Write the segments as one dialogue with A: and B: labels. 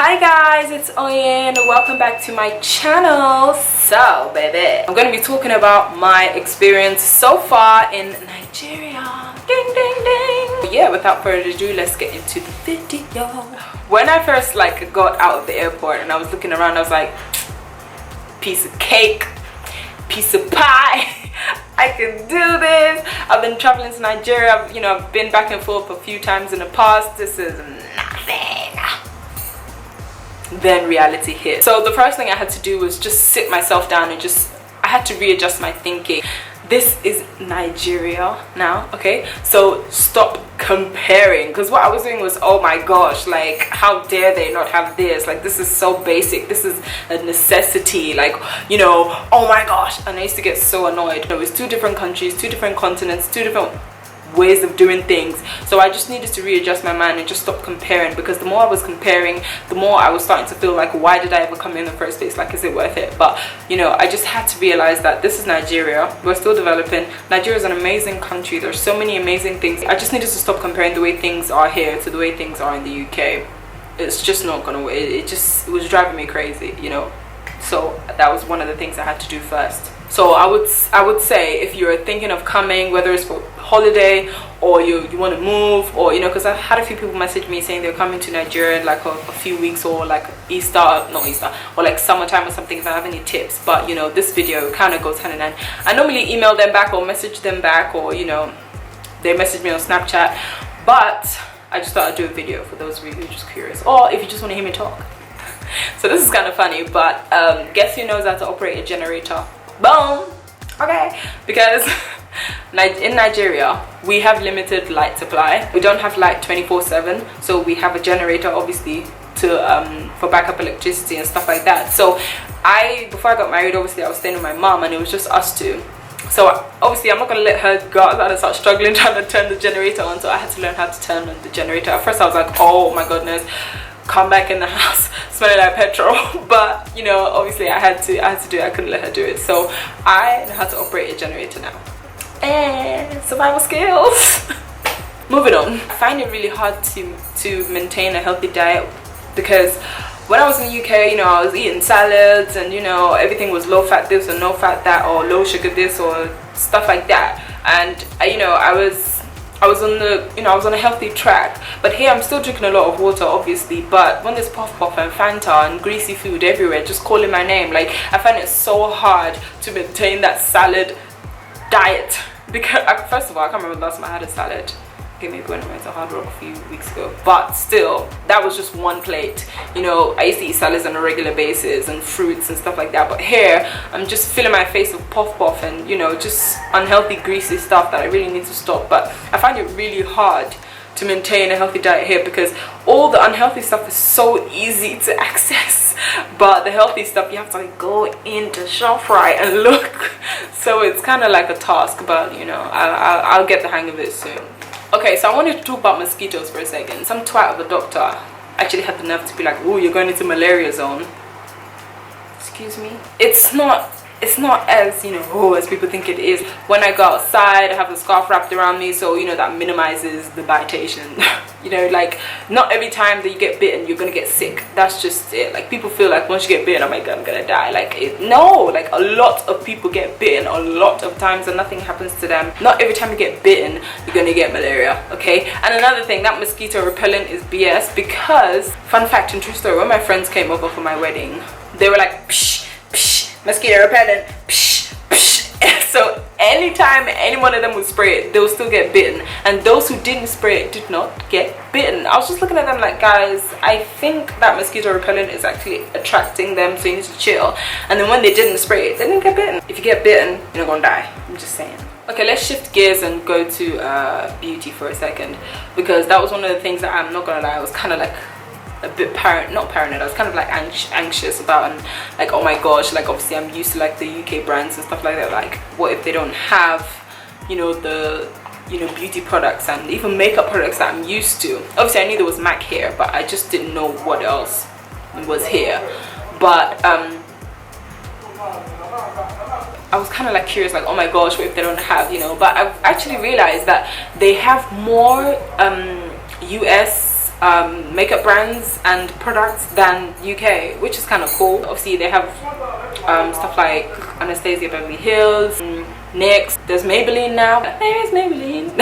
A: Hi guys, it's Oyen. Welcome back to my channel. So baby, I'm going to be talking about my experience so far in Nigeria. Ding ding ding. Yeah, without further ado, let's get into the video. When I first got out of the airport and I was looking around, I was like, piece of cake, piece of pie. I can do this. I've been traveling to Nigeria. I've been back and forth a few times in the past. This is nothing. Then reality hit. So the first thing I had to do was just sit myself down and I had to readjust my thinking. This is Nigeria now, okay? So stop comparing, because what I was doing was, oh my gosh, how dare they not have this? This is so basic. This is a necessity. Oh my gosh. And I used to get so annoyed. It was two different countries, two different continents, two different ways of doing things. So I just needed to readjust my mind and just stop comparing, because the more I was comparing, the more I was starting to feel like, why did I ever come in the first place? Is it worth it? But I just had to realize that this is Nigeria. We're still developing. Nigeria is an amazing country. There's so many amazing things. I just needed to stop comparing the way things are here to the way things are in the UK. It's just not gonna work. It was driving me crazy, so that was one of the things I had to do first. So I would say, if you're thinking of coming, whether it's for holiday or you want to move, or because I've had a few people message me saying they're coming to Nigeria in a few weeks, or Easter, or summertime or something, if I have any tips. But this video kind of goes hand in hand. I normally email them back or message them back, or they message me on Snapchat, but I just thought I'd do a video for those of you who are just curious, or if you just want to hear me talk. So this is kind of funny, but guess who knows how to operate a generator? Boom. Okay, because in Nigeria we have limited light supply. We don't have light 24/7, so we have a generator, obviously, to for backup electricity and stuff like that. So before I got married, obviously I was staying with my mom, and it was just us two. So obviously I'm not gonna let her go outside and start struggling trying to turn the generator on. So I had to learn how to turn on the generator. At first I was like, oh my goodness, come back in the house smelling like petrol. But obviously I had to do it. I couldn't let her do it. So I know how to operate a generator now. And survival skills. Moving on. I find it really hard to maintain a healthy diet, because when I was in the UK, I was eating salads, and everything was low fat this or no fat that, or low sugar this or stuff like that. And I was on a healthy track. But here I'm still drinking a lot of water, obviously, but when there's puff and Fanta and greasy food everywhere just calling my name, I find it so hard to maintain that salad diet. Because first of all, I can't remember the last time I had a salad. Okay, maybe when I went to Hard Rock a few weeks ago, but still, that was just one plate. I used to eat salads on a regular basis and fruits and stuff like that, but here I'm just filling my face with puff and just unhealthy greasy stuff that I really need to stop. But I find it really hard to maintain a healthy diet here, because all the unhealthy stuff is so easy to access, but the healthy stuff you have to go into ShopRite and look. So it's kind of like a task, but I'll get the hang of it soon. Okay, so I wanted to talk about mosquitoes for a second. Some twat of a doctor actually had the nerve to be like, oh, you're going into malaria zone. Excuse me? It's not as as people think it is. When I go outside, I have a scarf wrapped around me, so that minimizes the bitation. Not every time that you get bitten you're gonna get sick. That's just it. People feel like once you get bitten, oh my god, I'm gonna die. No, a lot of people get bitten a lot of times and nothing happens to them. Not every time you get bitten you're gonna get malaria, okay? And another thing, that mosquito repellent is BS, because, fun fact and true story, when my friends came over for my wedding, they were like, psh, psh, mosquito repellent, psh, psh. So anytime any one of them would spray it, they would still get bitten, and those who didn't spray it did not get bitten. I was just looking at them like, guys, I think that mosquito repellent is actually attracting them, so you need to chill. And then when they didn't spray it, they didn't get bitten. If you get bitten, you're not gonna die. I'm just saying. Okay, let's shift gears and go to beauty for a second, because that was one of the things that, I'm not gonna lie, I was kind of a bit not paranoid, I was kind of anxious about, and oh my gosh, obviously I'm used to the UK brands and stuff like that. What if they don't have the beauty products and even makeup products that I'm used to? Obviously I knew there was MAC here, but I just didn't know what else was here. But I was kind of curious, oh my gosh, what if they don't have, but I've actually realized that they have more US makeup brands and products than UK, which is kind of cool. Obviously they have stuff like Anastasia Beverly Hills, NYX, there's Maybelline now. Maybe it's Maybelline.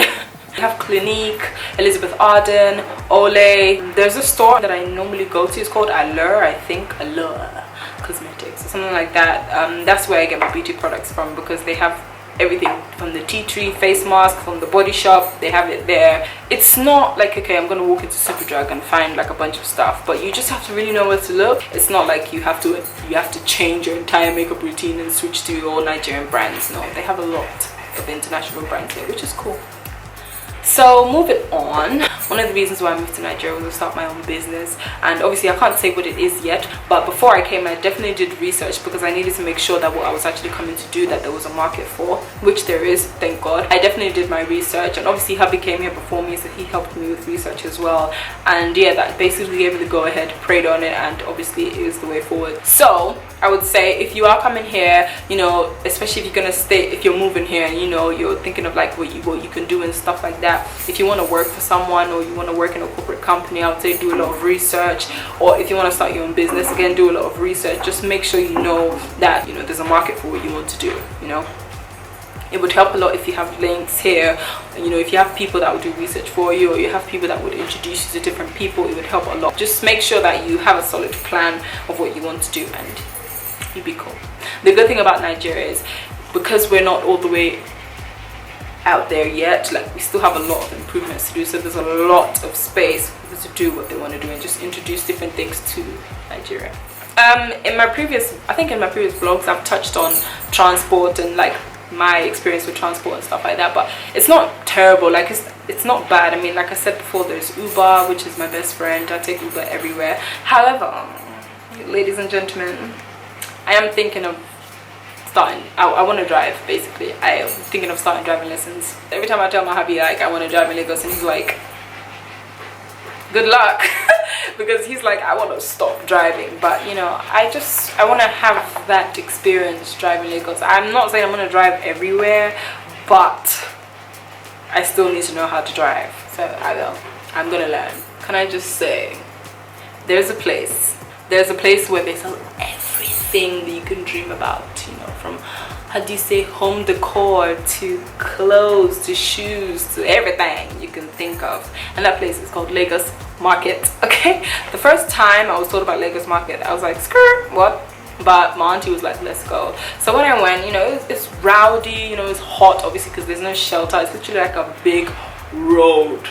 A: We have Clinique, Elizabeth Arden, Olay. There's a store that I normally go to, it's called Allure, I think. Allure Cosmetics or something like that. That's where I get my beauty products from, because they have everything from the tea tree face mask, from the Body Shop, they have it there. It's not like, okay, I'm gonna walk into Superdrug and find like a bunch of stuff, but you just have to really know where to look. It's not like you have to change your entire makeup routine and switch to all Nigerian brands. No, they have a lot of international brands here, which is cool. So moving on, one of the reasons why I moved to Nigeria was to start my own business, and obviously I can't say what it is yet, but before I came I definitely did research, because I needed to make sure that what I was actually coming to do, that there was a market for, which there is, thank God. I definitely did my research, and obviously hubby came here before me, so he helped me with research as well, and yeah, that basically gave me the go ahead, prayed on it, and obviously it is the way forward. So I would say if you are coming here, you know, especially if you're gonna stay, if you're moving here and you know you're thinking of like what you can do and stuff like that, if you want to work for someone or you want to work in a corporate company, I would say do a lot of research. Or if you want to start your own business, again, do a lot of research. Just make sure you know that, you know, there's a market for what you want to do. You know, it would help a lot if you have links here, you know, if you have people that would do research for you, or you have people that would introduce you to different people. It would help a lot. Just make sure that you have a solid plan of what you want to do, and you'd be cool. The good thing about Nigeria is, because we're not all the way out there yet, like we still have a lot of improvements to do, so there's a lot of space for people to do what they want to do and just introduce different things to Nigeria. In my previous vlogs I've touched on transport and like my experience with transport and stuff like that, but it's not terrible, like it's not bad. I mean, like I said before, there's Uber, which is my best friend. I take Uber everywhere. However, ladies and gentlemen, I am thinking of starting, I want to drive, basically. I am thinking of starting driving lessons. Every time I tell my hubby like I want to drive in Lagos, and he's like, good luck. Because he's like, I want to stop driving, but you know, I want to have that experience driving Lagos. I'm not saying I'm going to drive everywhere, but I still need to know how to drive, so I'm going to learn. Can I just say, there's a place where they sell everything that you can dream about, you know, from, how do you say, home decor to clothes to shoes to everything you can think of. And that place is called Lagos Market. Okay, the first time I was told about Lagos Market, I was like, skirt, what? But my auntie was like, let's go. So when I went, you know, it's rowdy, you know, it's hot obviously because there's no shelter. It's literally like a big road,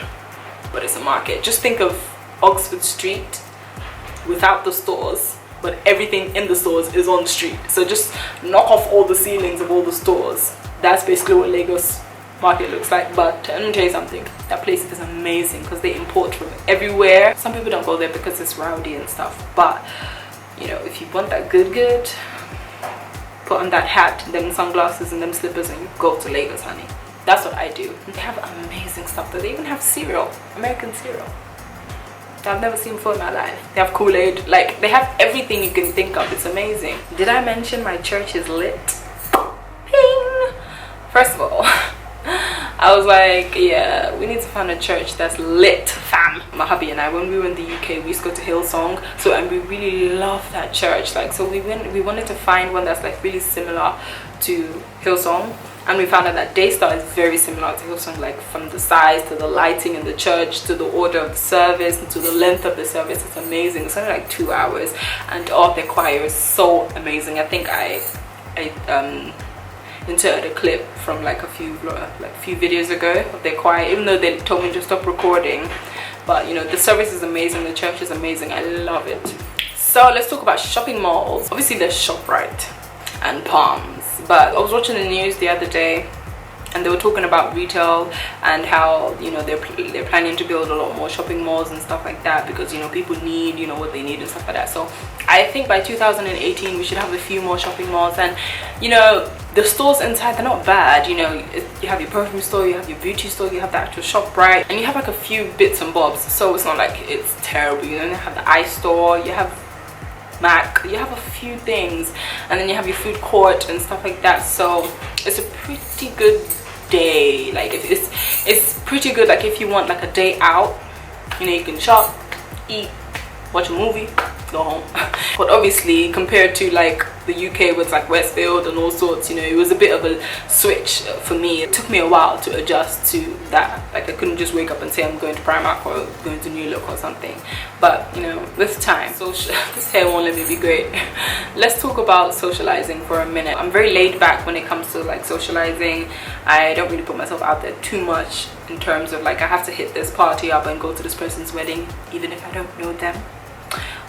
A: but it's a market. Just think of Oxford Street without the stores, but everything in the stores is on the street. So just knock off all the ceilings of all the stores. That's basically what Lagos Market looks like. But let me tell you something, that place is amazing because they import from everywhere. Some people don't go there because it's rowdy and stuff, but you know, if you want that good, put on that hat, them sunglasses and them slippers, and you go to Lagos, honey. That's what I do. And they have amazing stuff. They even have cereal, American cereal. I've never seen before in my life. They have Kool-Aid, like they have everything you can think of. It's amazing. Did I mention my church is lit? Ping! First of all, I was like, yeah, we need to find a church that's lit, fam. My hubby and I, when we were in the UK, we used to go to Hillsong, so, and we really love that church. Like, so we wanted to find one that's like really similar to Hillsong. And we found out that Daystar is very similar to Hillsong, like from the size to the lighting in the church to the order of the service and to the length of the service. It's amazing. It's only like 2 hours, and all the choir is so amazing. I think I inserted a clip from like a few videos ago of their choir, even though they told me to stop recording. But you know, the service is amazing, the church is amazing. I love it. So let's talk about shopping malls. Obviously there's ShopRite and Palms. But I was watching the news the other day, and they were talking about retail and how, you know, they're planning to build a lot more shopping malls and stuff like that, because, you know, people need, you know, what they need and stuff like that. So I think by 2018 we should have a few more shopping malls. And you know, the stores inside, they're not bad. You know, you have your perfume store, you have your beauty store, you have the actual ShopRite, and you have like a few bits and bobs, so it's not like it's terrible. You know, you have the iStore, you have Mac, you have a few things, and then you have your food court and stuff like that. So it's a pretty good day. Like, if it's pretty good, like if you want like a day out You know, you can shop, eat, watch a movie, go home. But obviously compared to like the UK with like Westfield and all sorts, you know, it was a bit of a switch for me. It took me a while to adjust to that. Like I couldn't just wake up and say I'm going to Primark or going to New Look or something. But you know, with time, so this hair won't let me be great. Let's talk about socializing for a minute. I'm very laid back when it comes to like socializing. I don't really put myself out there too much in terms of like I have to hit this party up and go to this person's wedding even if I don't know them.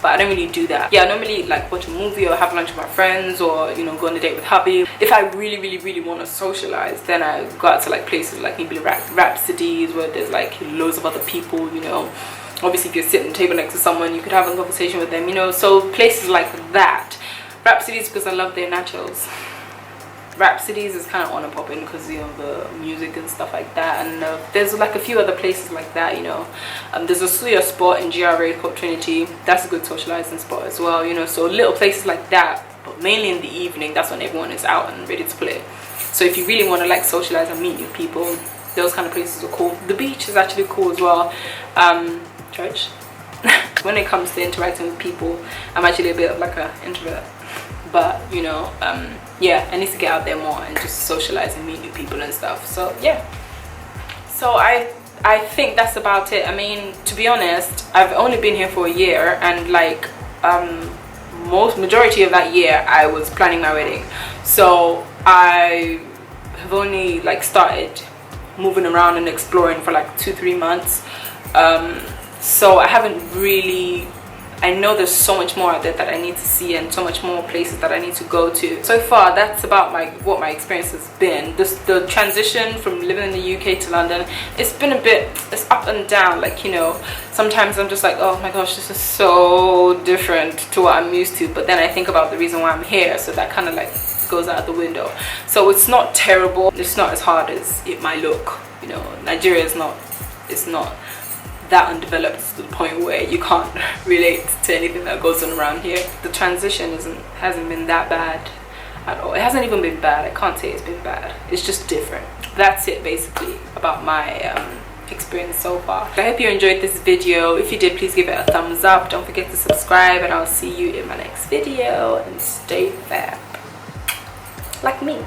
A: But I don't really do that. Yeah, I normally like watch a movie or have lunch with my friends, or you know, go on a date with hubby. If I really want to socialize, then I go out to like places like maybe Rhapsodies where there's like loads of other people, you know. Obviously if you're sitting at the table next to someone, you could have a conversation with them, you know. So places like that. Rhapsodies because I love their nachos. Rhapsodies is kind of on and popping because, you know, the music and stuff like that. And there's like a few other places like that, you know. There's a suya spot in GRA called Trinity. That's a good socializing spot as well, you know. So little places like that, but mainly in the evening, that's when everyone is out and ready to play. So if you really want to like socialize and meet new people, those kind of places are cool. The beach is actually cool as well. Church. When it comes to interacting with people, I'm actually a bit of like an introvert. But you know, yeah, I need to get out there more and just socialize and meet new people and stuff. So yeah, so I think that's about it. I mean, to be honest, I've only been here for a year, and like majority of that year I was planning my wedding. So I have only like started moving around and exploring for like 2-3 months. So I haven't really, I know there's so much more out there that I need to see and so much more places that I need to go to. So far, that's about what my experience has been. The transition from living in the UK to London, it's been a bit, it's up and down. Like, you know, sometimes I'm just like, oh my gosh, this is so different to what I'm used to. But then I think about the reason why I'm here, so that kind of like goes out the window. So it's not terrible. It's not as hard as it might look. You know, Nigeria is not, it's not that undeveloped to the point where you can't relate to anything that goes on around here. The transition hasn't been that bad at all. It hasn't even been bad. I can't say it's been bad. It's just different. That's it basically about my experience so far. I hope you enjoyed this video. If you did, please give it a thumbs up. Don't forget to subscribe, and I'll see you in my next video. And stay fab like me.